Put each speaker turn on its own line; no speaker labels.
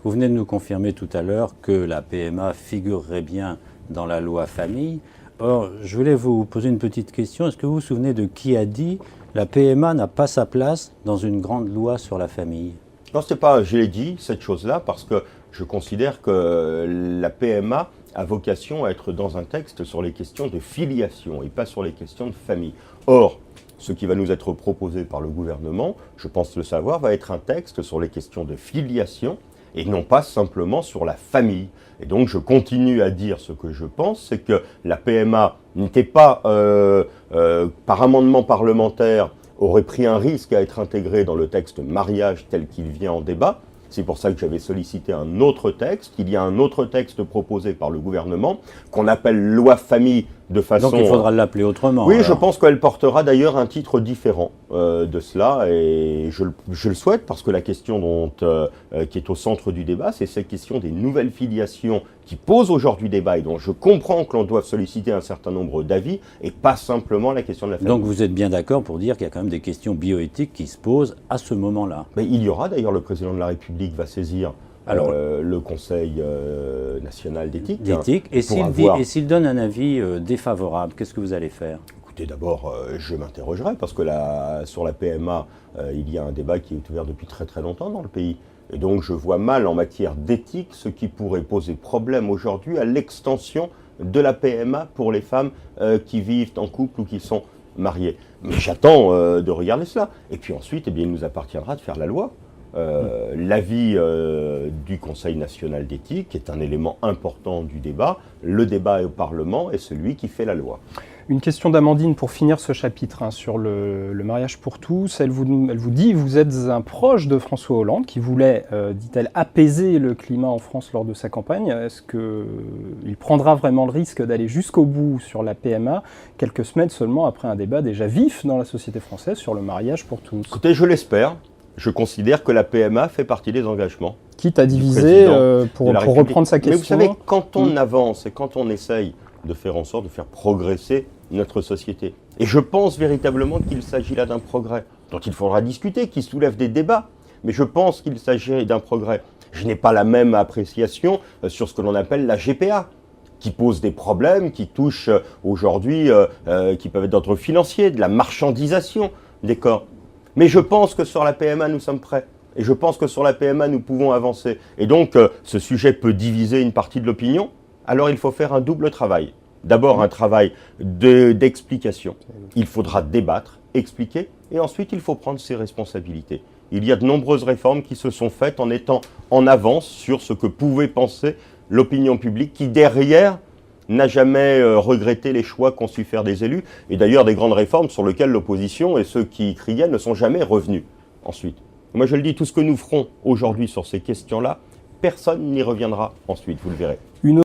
Vous venez de nous confirmer tout à l'heure que la PMA figurerait bien dans la loi famille. Or, je voulais vous poser une petite question. Est-ce que vous vous souvenez de qui a dit la PMA n'a pas sa place dans une grande loi sur la famille?
Non, c'est pas, je l'ai dit, cette chose-là, parce que je considère que la PMA a vocation à être dans un texte sur les questions de filiation et pas sur les questions de famille. Or, ce qui va nous être proposé par le gouvernement, je pense le savoir, va être un texte sur les questions de filiation et non pas simplement sur la famille. Et donc je continue à dire ce que je pense, c'est que la PMA n'était pas, par amendement parlementaire, aurait pris un risque à être intégré dans le texte mariage tel qu'il vient en débat. C'est pour ça que j'avais sollicité un autre texte. Il y a un autre texte proposé par le gouvernement qu'on appelle loi famille de façon...
Donc il faudra l'appeler autrement.
Oui,
alors.
Je pense qu'elle portera d'ailleurs un titre différent de cela et je le souhaite parce que la question qui est au centre du débat, c'est cette question des nouvelles filiations qui pose aujourd'hui débat et dont je comprends que l'on doive solliciter un certain nombre d'avis et pas simplement la question de la famille.
Donc vous êtes bien d'accord pour dire qu'il y a quand même des questions bioéthiques qui se posent à ce moment-là.
Mais il y aura d'ailleurs, le président de la République va saisir le Conseil national d'éthique.
Et s'il donne un avis défavorable, qu'est-ce que vous allez faire?
Écoutez, d'abord, je m'interrogerai parce que sur la PMA, il y a un débat qui est ouvert depuis très très longtemps dans le pays. Et donc je vois mal en matière d'éthique ce qui pourrait poser problème aujourd'hui à l'extension de la PMA pour les femmes qui vivent en couple ou qui sont mariées. Mais j'attends de regarder cela. Et puis ensuite, eh bien, il nous appartiendra de faire la loi. L'avis du Conseil national d'éthique est un élément important du débat. Le débat au Parlement est celui qui fait la loi.
Une question d'Amandine pour finir ce chapitre sur le mariage pour tous. Elle vous dit, vous êtes un proche de François Hollande qui voulait, dit-elle, apaiser le climat en France lors de sa campagne. Est-ce qu'il prendra vraiment le risque d'aller jusqu'au bout sur la PMA, quelques semaines seulement après un débat déjà vif dans la société française sur le mariage pour tous?
Écoutez, je l'espère. Je considère que la PMA fait partie des engagements.
Quitte à diviser pour reprendre sa question.
Mais vous savez, quand on avance et quand on essaye de faire en sorte de faire progresser notre société, et je pense véritablement qu'il s'agit là d'un progrès dont il faudra discuter, qui soulève des débats, mais je pense qu'il s'agit d'un progrès. Je n'ai pas la même appréciation sur ce que l'on appelle la GPA, qui pose des problèmes, qui touchent aujourd'hui, qui peuvent être d'ordre financier, de la marchandisation des corps. Mais je pense que sur la PMA, nous sommes prêts. Et je pense que sur la PMA, nous pouvons avancer. Et donc, ce sujet peut diviser une partie de l'opinion. Alors, il faut faire un double travail. D'abord, un travail d'explication. Il faudra débattre, expliquer, et ensuite, il faut prendre ses responsabilités. Il y a de nombreuses réformes qui se sont faites en étant en avance sur ce que pouvait penser l'opinion publique, qui derrière n'a jamais regretté les choix qu'ont su faire des élus, et d'ailleurs des grandes réformes sur lesquelles l'opposition et ceux qui criaient ne sont jamais revenus ensuite. Moi je le dis, tout ce que nous ferons aujourd'hui sur ces questions-là, personne n'y reviendra ensuite, vous le verrez.